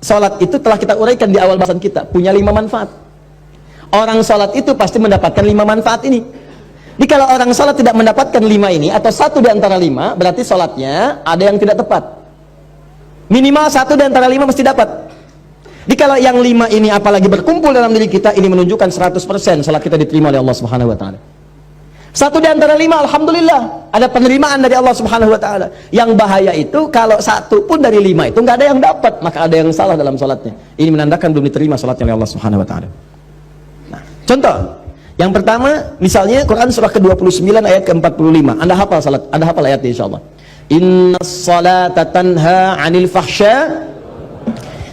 Salat itu telah kita uraikan di awal bahasan kita, punya 5 manfaat. Orang salat itu pasti mendapatkan 5 manfaat ini. Jadi kalau orang salat tidak mendapatkan 5 ini, atau 1 di antara 5, berarti salatnya ada yang tidak tepat. Minimal 1 di antara 5 mesti dapat. Jadi kalau yang 5 ini apalagi berkumpul dalam diri kita, ini menunjukkan 100% salat kita diterima oleh Allah Subhanahu wa taala. 1 di antara 5, alhamdulillah, ada penerimaan dari Allah Subhanahu wa taala. Yang bahaya itu kalau 1 pun dari 5 itu nggak ada yang dapat, maka ada yang salah dalam salatnya. Ini menandakan belum diterima salatnya oleh Allah Subhanahu wa taala. Nah, contoh yang pertama, misalnya Quran surah ke-29 ayat ke-45. Anda hafal salat, Anda hafal ayatnya insyaallah. Innas salata tanha 'anil fahsya.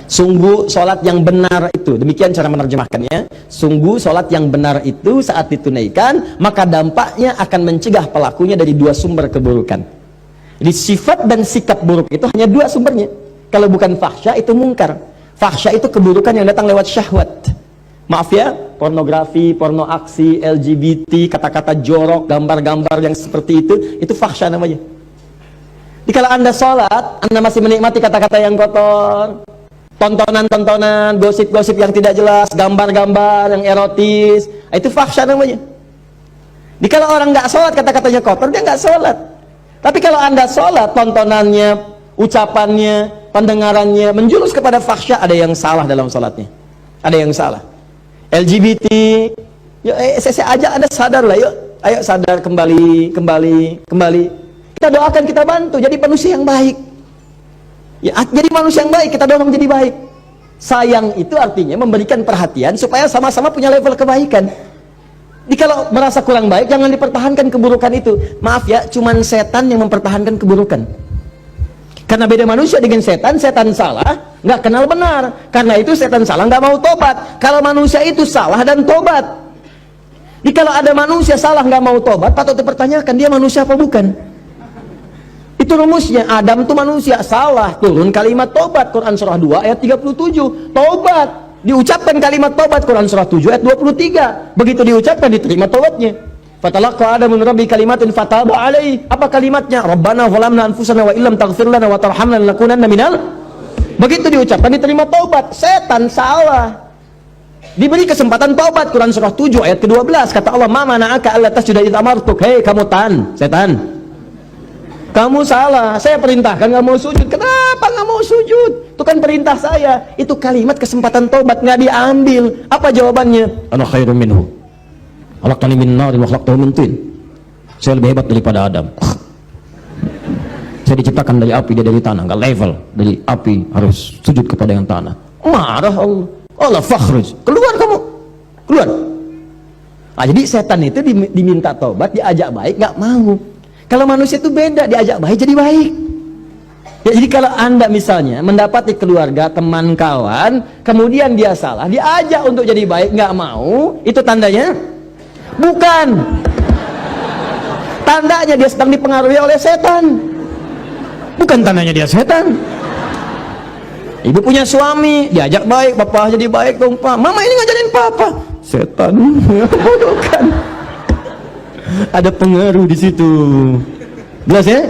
Sungguh salat yang benar itu, demikian cara menerjemahkannya. Sungguh salat yang benar itu saat ditunaikan, maka dampaknya akan mencegah pelakunya dari 2 sumber keburukan. Jadi sifat dan sikap buruk itu hanya 2 sumbernya. Kalau bukan fahsya itu mungkar. Fahsya itu keburukan yang datang lewat syahwat. Maaf ya, pornografi, porno aksi, LGBT, kata-kata jorok, gambar-gambar yang seperti itu fahsya namanya. Jadi kalau Anda sholat, Anda masih menikmati kata-kata yang kotor, tontonan-tontonan, gosip-gosip yang tidak jelas, gambar-gambar yang erotis, itu fahsya namanya. Jadi kalau orang nggak sholat, kata-katanya kotor, dia nggak sholat. Tapi kalau Anda sholat, tontonannya, ucapannya, pendengarannya menjurus kepada fahsya, ada yang salah dalam sholatnya. Ada yang salah. LGBT, yuk saya ajak Anda sadar lah, yuk, ayo sadar kembali. Kita doakan, kita bantu jadi manusia yang baik. Ya, jadi manusia yang baik, kita dorong jadi baik. Sayang itu artinya memberikan perhatian supaya sama-sama punya level kebaikan. Jadi kalau merasa kurang baik, jangan dipertahankan keburukan itu. Maaf ya, cuman setan yang mempertahankan keburukan. Karena beda manusia dengan setan, setan salah, nggak kenal benar. Karena itu setan salah, nggak mau tobat. Kalau manusia itu salah dan tobat. Jadi kalau ada manusia salah nggak mau tobat, patut dipertanyakan dia manusia apa bukan? Itu rumusnya. Adam itu manusia, salah, turun kalimat tobat. Quran surah 2 ayat 37. Tobat, diucapkan kalimat tobat. Quran surah 7 ayat 23. Begitu diucapkan, diterima tobatnya. Fatalaqa Adamu min rabbi kalimatin fataba alaihi. Apa kalimatnya? Rabbana zalamna anfusana wa illam taghfir lana wa tarhamna lanakunanna minal. Begitu diucapkan, diterima taubat. Setan salah, diberi kesempatan taubat. Quran surah 7 ayat ke-12. Kata Allah, "Ma mana'aka alla tasjuda idh amartuk." Hei kamu setan, kamu salah, saya perintahkan nggak mau sujud. Kenapa nggak mau sujud? Itu kan perintah saya. Itu kalimat kesempatan taubat nggak diambil. Apa jawabannya? Ana khairum minhu. Khalaqtani min narin wa khalaqtahu min tin. Saya lebih hebat daripada Adam. Saya diciptakan dari api, dia dari tanah. Nggak level. Dari api harus sujud kepada yang tanah. Marah Allah. Allah fakhruj. Keluar kamu. Keluar. Nah, jadi setan itu diminta taubat, diajak baik, nggak mau. Kalau manusia itu beda, diajak baik jadi baik. Ya, jadi kalau Anda misalnya mendapati keluarga, teman, kawan, kemudian dia salah, diajak untuk jadi baik, nggak mau, itu tandanya? Bukan. Tandanya dia sedang dipengaruhi oleh setan. Bukan tandanya dia setan. Ibu punya suami, diajak baik, bapak jadi baik dong pak. Mama ini ngajarin papa. Setan. Bukan. Ada pengaruh di situ. Jelas ya?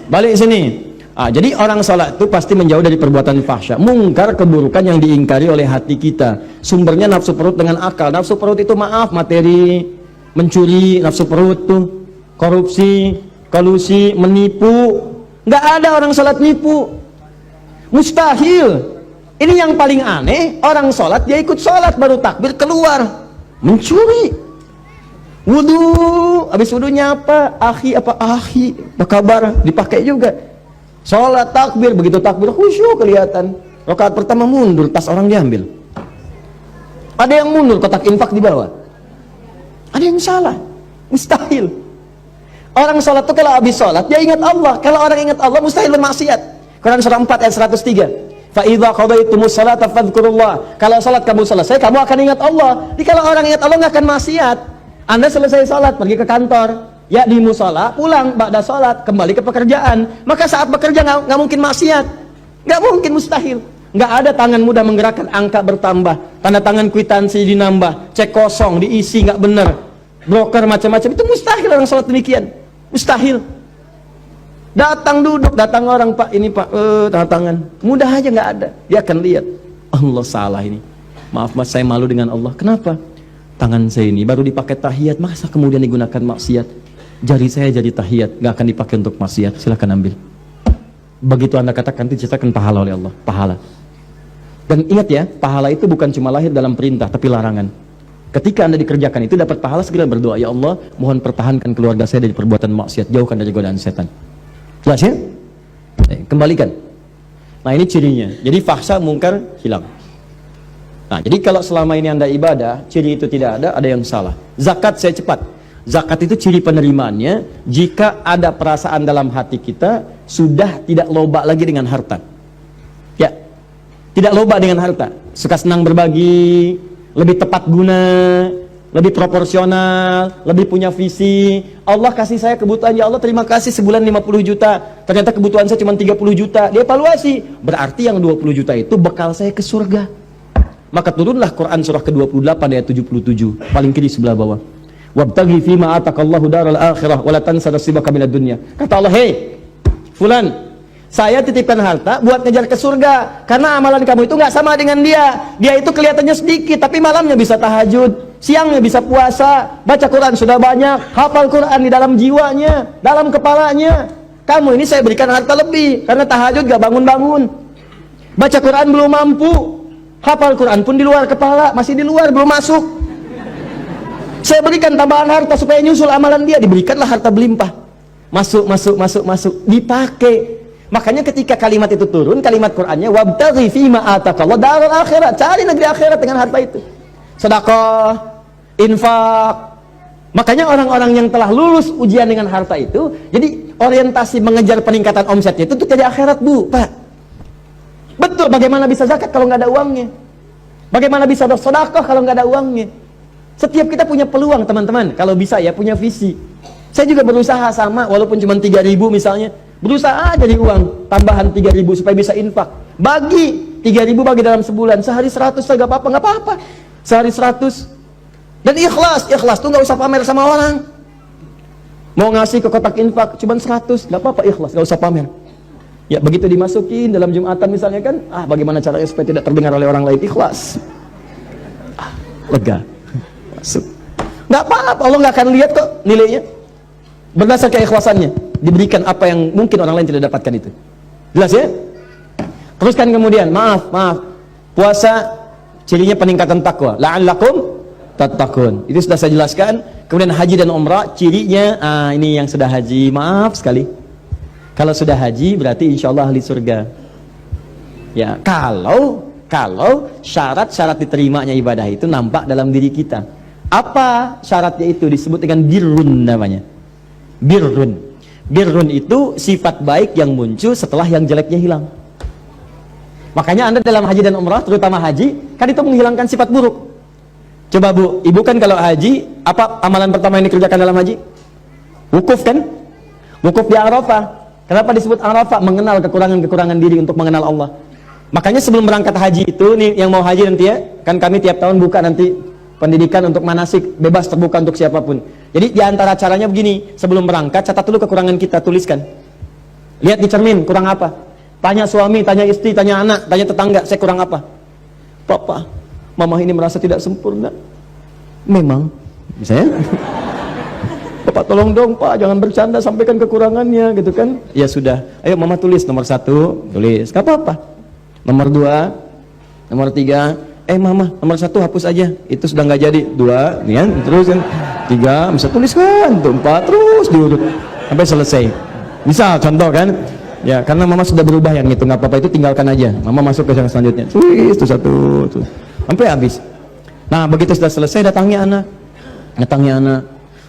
Balik sini. Jadi orang salat itu pasti menjauh dari perbuatan fahsya, mungkar, keburukan yang diingkari oleh hati kita. Sumbernya nafsu perut dengan akal. Nafsu perut itu maaf, materi, mencuri, nafsu perut tuh, korupsi, kolusi, menipu. Nggak ada orang salat nipu. Mustahil. Ini yang paling aneh, orang salat dia ikut salat baru takbir keluar mencuri. Wudu, habis wudunya apa? Akhi, apa kabar? Dipakai juga. Sholat takbir, begitu takbir khusyuk kelihatan. Rakaat pertama mundur, tas orang diambil. Ada yang mundur, kotak infak di bawah. Ada yang salah, mustahil. Orang sholat itu kalau habis sholat dia ingat Allah. Kalau orang ingat Allah mustahil bermaksiat. Quran surah 4 ayat 103. Fa idza qadaitumus salata fadhkurullah. Kalau sholat kamu selesai, kamu akan ingat Allah. Jadi kalau orang ingat Allah nggak akan maksiat. Anda selesai sholat, pergi ke kantor, ya di musola, pulang, ba'da sholat, kembali ke pekerjaan. Maka saat bekerja nggak mungkin maksiat, nggak mungkin, mustahil. Nggak ada tangan mudah menggerakkan, angka bertambah, tanda tangan kwitansi dinambah, cek kosong, diisi nggak benar, broker macam-macam, itu mustahil orang sholat demikian, mustahil. Datang duduk, datang orang, Pak, ini Pak, tanda tangan. Mudah aja nggak ada. Dia akan lihat, Allah salah ini. Maaf Mas, saya malu dengan Allah. Kenapa? Tangan saya ini baru dipakai tahiyat, masa kemudian digunakan maksiat? Jari saya jadi tahiyat, nggak akan dipakai untuk maksiat. Silakan ambil. Begitu Anda katakan, diceritakan pahala oleh Allah. Pahala. Dan ingat ya, pahala itu bukan cuma lahir dalam perintah, tapi larangan. Ketika Anda dikerjakan itu dapat pahala, segera berdoa, ya Allah, mohon pertahankan keluarga saya dari perbuatan maksiat, jauhkan dari godaan setan. Jelas ya? Kembalikan. Nah ini cirinya. Jadi fahsya mungkar hilang. Nah jadi kalau selama ini Anda ibadah, ciri itu tidak ada yang salah. Zakat saya cepat. Zakat itu ciri penerimaannya jika ada perasaan dalam hati kita sudah tidak loba lagi dengan harta. Ya, tidak loba dengan harta. Suka senang berbagi, lebih tepat guna, lebih proporsional, lebih punya visi. Allah kasih saya kebutuhan, ya Allah terima kasih, sebulan 50 juta. Ternyata kebutuhan saya cuma 30 juta. Dia evaluasi. Berarti yang 20 juta itu bekal saya ke surga. Maka turunlah Quran surah ke-28 ayat 77, paling kiri sebelah bawah. Wabtaghi fima atakallahu daral akhirah wa la tansa nasibaka minad dunya. Kata Allah, "Hei, fulan, saya titipkan harta buat ngejar ke surga, karena amalan kamu itu nggak sama dengan dia. Dia itu kelihatannya sedikit, tapi malamnya bisa tahajud, siangnya bisa puasa, baca Quran sudah banyak, hafal Quran di dalam jiwanya, dalam kepalanya. Kamu ini saya berikan harta lebih, karena tahajud gak bangun-bangun, baca Quran belum mampu, hafal Quran pun di luar kepala, masih di luar, belum masuk. Saya berikan tambahan harta supaya nyusul amalan dia, diberikanlah harta berlimpah. Masuk, dipakai. Makanya ketika kalimat itu turun, kalimat Qur'annya wabtaghi fima atakallahu daral akhirat, cari negeri akhirat dengan harta itu. Sedekah, infak. Makanya orang-orang yang telah lulus ujian dengan harta itu, jadi orientasi mengejar peningkatan omsetnya itu untuk jadi akhirat, Bu, Pak. Betul, bagaimana bisa zakat kalau nggak ada uangnya? Bagaimana bisa bersedekah kalau nggak ada uangnya? Setiap kita punya peluang, teman-teman, kalau bisa ya punya visi. Saya juga berusaha sama, walaupun cuma 3.000 misalnya, berusaha jadi uang tambahan 3.000 supaya bisa infak. Bagi 3.000 bagi dalam sebulan, sehari 100 nggak apa-apa. Sehari 100. Dan ikhlas tuh nggak usah pamer sama orang. Mau ngasih ke kotak infak cuma 100, nggak apa-apa, ikhlas, nggak usah pamer. Ya begitu dimasukin dalam Jumatan misalnya kan, bagaimana caranya supaya tidak terdengar oleh orang lain, ikhlas. Lega. Masuk. Nggak apa-apa, Allah nggak akan lihat kok nilainya. Berdasar keikhlasannya diberikan apa yang mungkin orang lain tidak dapatkan itu. Jelas ya? Teruskan kemudian, maaf, puasa cirinya peningkatan takwa, la'allakum tattaqun. Itu sudah saya jelaskan. Kemudian haji dan umrah cirinya, ini yang sudah haji, maaf sekali. Kalau sudah haji berarti insya Allah ahli surga. Ya, kalau syarat-syarat diterimanya ibadah itu nampak dalam diri kita. Apa syaratnya itu? Disebut dengan birrun namanya. Birrun itu sifat baik yang muncul setelah yang jeleknya hilang. Makanya Anda dalam haji dan umrah, terutama haji, kan itu menghilangkan sifat buruk. Coba Bu, Ibu kan kalau haji, apa amalan pertama yang dikerjakan dalam haji? Wukuf kan? Wukuf di Arafah. Kenapa disebut Arafah? Mengenal kekurangan-kekurangan diri untuk mengenal Allah. Makanya sebelum berangkat haji itu, nih yang mau haji nanti ya, kan kami tiap tahun buka nanti pendidikan untuk manasik, bebas terbuka untuk siapapun. Jadi diantara caranya begini, sebelum berangkat catat dulu kekurangan kita, tuliskan. Lihat di cermin, kurang apa? Tanya suami, tanya istri, tanya anak, tanya tetangga, saya kurang apa? Papa, mama ini merasa tidak sempurna. Memang, misalnya, Bapak tolong dong Pak, jangan bercanda, sampaikan kekurangannya, gitu kan? Ya sudah, ayo mama tulis nomor 1, tulis, gak apa-apa. Nomor 2, nomor 3, mama nomor 1 hapus aja, itu sudah nggak jadi. 2, nih kan, terus kan 3, bisa tuliskan, 4, terus diurut sampai selesai. Misal contoh kan, ya karena mama sudah berubah yang itu, nggak apa-apa, itu tinggalkan aja. Mama masuk ke yang selanjutnya, tulis tuh 1, tuh sampai habis. Nah begitu sudah selesai, datangi anak.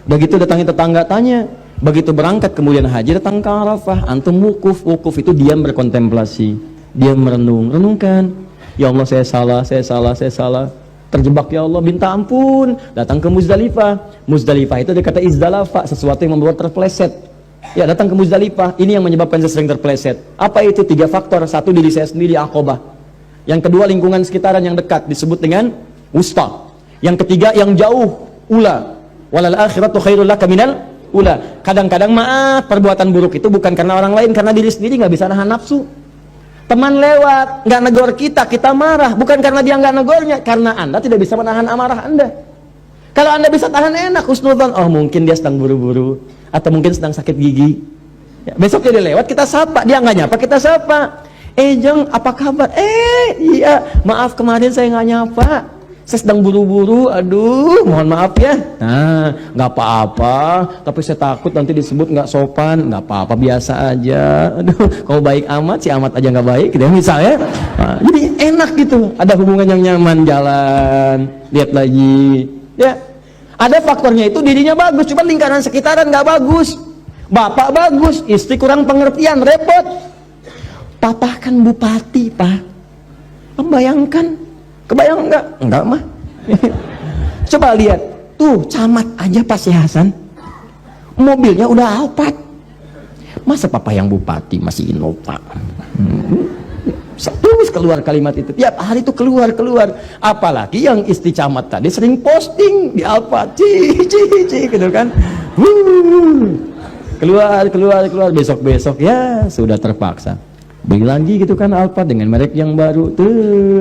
Begitu datangi tetangga, tanya. Begitu berangkat kemudian haji, datang ke Arafah, antum wukuf itu diam berkontemplasi, diam renungkan. Ya Allah saya salah, terjebak ya Allah, minta ampun. Datang ke Muzdalifah itu dikata izdalafa, sesuatu yang membuat terpeleset. Ya datang ke Muzdalifah, ini yang menyebabkan saya sering terpeleset. Apa itu? 3 faktor. 1, diri saya sendiri, Aqabah. Yang kedua, lingkungan sekitaran yang dekat, disebut dengan wusta. Yang ketiga, yang jauh, ula. Walal akhiratu khairul laka minal Ulah, kadang-kadang maaf, perbuatan buruk itu bukan karena orang lain, karena diri sendiri nggak bisa nahan nafsu. Teman lewat, nggak negor kita, kita marah. Bukan karena dia nggak negornya, karena Anda tidak bisa menahan amarah Anda. Kalau Anda bisa tahan enak, husnudzon, oh mungkin dia sedang buru-buru, atau mungkin sedang sakit gigi. Ya, besok dia lewat, kita sapa. Dia nggak nyapa, kita sapa. Jeng, apa kabar? Iya, maaf kemarin saya nggak nyapa. Saya sedang buru-buru, aduh, mohon maaf ya. Nah, nggak apa-apa, tapi saya takut nanti disebut nggak sopan. Nggak apa-apa, biasa aja. Aduh, kalau baik amat, si amat aja nggak baik, gitu misalnya. Nah, jadi enak gitu, ada hubungan yang nyaman, jalan, lihat lagi. Ya, ada faktornya itu dirinya bagus, cuma lingkaran sekitaran nggak bagus. Bapak bagus, istri kurang pengertian, repot. Papa kan bupati, Pak. Membayangkan. Kebayang enggak? Enggak mah. Coba lihat, tuh camat aja Pak Si Hasan, mobilnya udah Alphard. Masa papa yang bupati masih Innova? Terus keluar kalimat itu, tiap hari itu keluar. Apalagi yang istri camat tadi sering posting di Alphard, gitu kan. Keluar, besok ya sudah terpaksa beli lagi gitu kan Alphard dengan merek yang baru,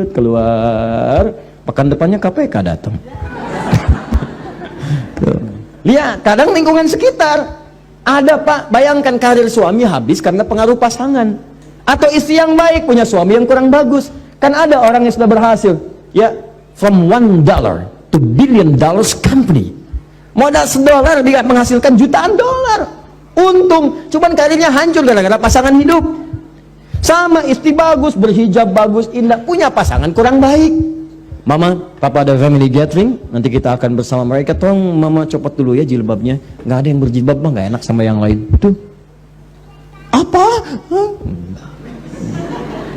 keluar, pekan depannya KPK datang. Lihat, kadang lingkungan sekitar ada Pak, bayangkan karir suami habis karena pengaruh pasangan, atau istri yang baik punya suami yang kurang bagus. Kan ada orang yang sudah berhasil, ya, from $1 to $1 billion company, modal $1 dia menghasilkan jutaan dolar untung, cuman karirnya hancur gara-gara pasangan hidup. Sama istri bagus, berhijab bagus, indah, punya pasangan kurang baik. Mama, papa ada family gathering, nanti kita akan bersama mereka. Tolong mama copot dulu ya jilbabnya. Nggak ada yang berjilbab mah nggak enak sama yang lain. Tuh. Apa?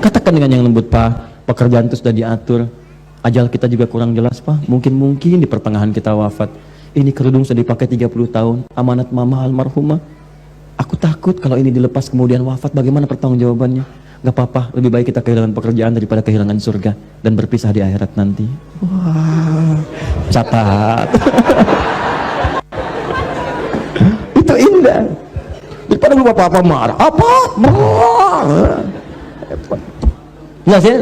Katakan dengan yang lembut, Pak, pekerjaan itu sudah diatur. Ajal kita juga kurang jelas, Pak. Mungkin di pertengahan kita wafat. Ini kerudung sudah dipakai 30 tahun, amanat mama almarhumah. Aku takut kalau ini dilepas kemudian wafat, bagaimana pertanggungjawabannya? Gak apa-apa, lebih baik kita kehilangan pekerjaan daripada kehilangan surga dan berpisah di akhirat nanti. Wah, catat. Itu indah. Daripada lu apa-apa marah. Apa? Marah. Ya sih?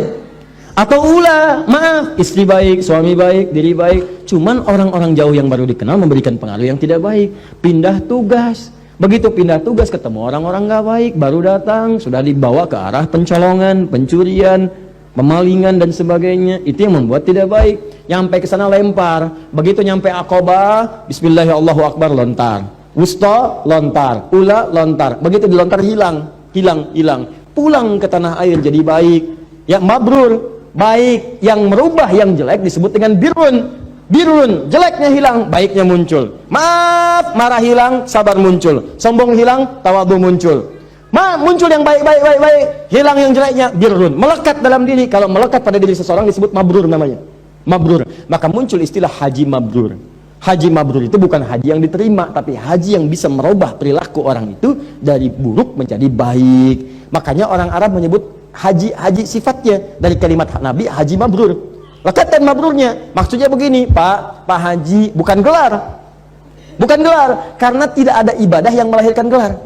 Atau ulah, maaf, istri baik, suami baik, diri baik. Cuman orang-orang jauh yang baru dikenal memberikan pengaruh yang tidak baik. Pindah tugas. Begitu pindah tugas ketemu orang-orang gak baik, baru datang sudah dibawa ke arah pencolongan, pencurian, pemalingan dan sebagainya. Itu yang membuat tidak baik. Nyampe ke sana lempar, begitu nyampe Aqabah, Bismillahirrahmanirrahim, lontar. Wusta, lontar. Ula, lontar. Begitu dilontar hilang. Pulang ke tanah air jadi baik. Ya, mabrur, baik. Yang merubah yang jelek disebut dengan birun, jeleknya hilang, baiknya muncul. Maaf, marah hilang, sabar muncul. Sombong hilang, tawadhu muncul. Muncul yang baik, hilang yang jeleknya, birun. Melekat dalam diri. Kalau melekat pada diri seseorang disebut mabrur namanya. Mabrur. Maka muncul istilah haji mabrur. Haji mabrur itu bukan haji yang diterima, tapi haji yang bisa merubah perilaku orang itu dari buruk menjadi baik. Makanya orang Arab menyebut haji sifatnya dari kalimat Nabi, haji mabrur. Lekat dan mabrurnya, maksudnya begini, Pak Haji, bukan gelar, karena tidak ada ibadah yang melahirkan gelar.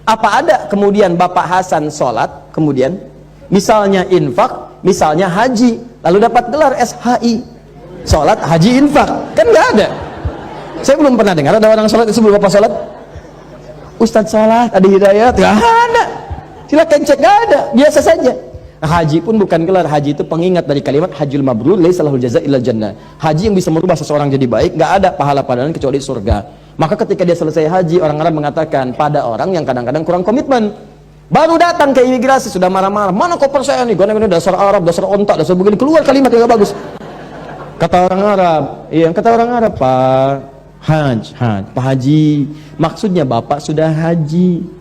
Apa ada kemudian Bapak Hasan sholat, kemudian misalnya infak, misalnya haji, lalu dapat gelar SHI, sholat, haji, infak, kan nggak ada. Saya belum pernah dengar ada orang sholat sebelum Bapak sholat, Ustadz sholat, ada hidayat, nggak ada. Silakan cek, nggak ada, biasa saja. Haji pun bukan gelar, haji itu pengingat dari kalimat hajjul mabrur laisa lahul jazaa illa jannah. Haji yang bisa merubah seseorang jadi baik, nggak ada pahala padanya kecuali surga. Maka ketika dia selesai haji, orang Arab mengatakan pada orang yang kadang-kadang kurang komitmen, baru datang ke imigrasi sudah marah-marah, mana koper saya nih, gue dasar Arab, dasar ontak, dasar begini, keluar kalimat yang gak bagus. Kata orang Arab, Pak Haji, maksudnya Bapak sudah haji.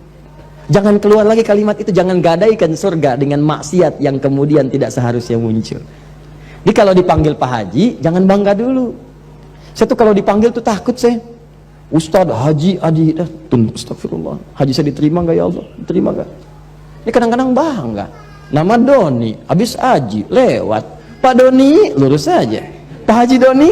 Jangan keluar lagi kalimat itu, jangan gadaikan surga dengan maksiat yang kemudian tidak seharusnya muncul. Jadi kalau dipanggil Pak Haji, jangan bangga dulu. Saya tuh kalau dipanggil tuh takut saya. Ustadz, Haji, Adi, astagfirullah. Haji saya diterima nggak ya Allah? Diterima nggak? Ini kadang-kadang bangga. Nama Doni, habis Haji, lewat. Pak Doni, lurus saja. Pak Haji Doni,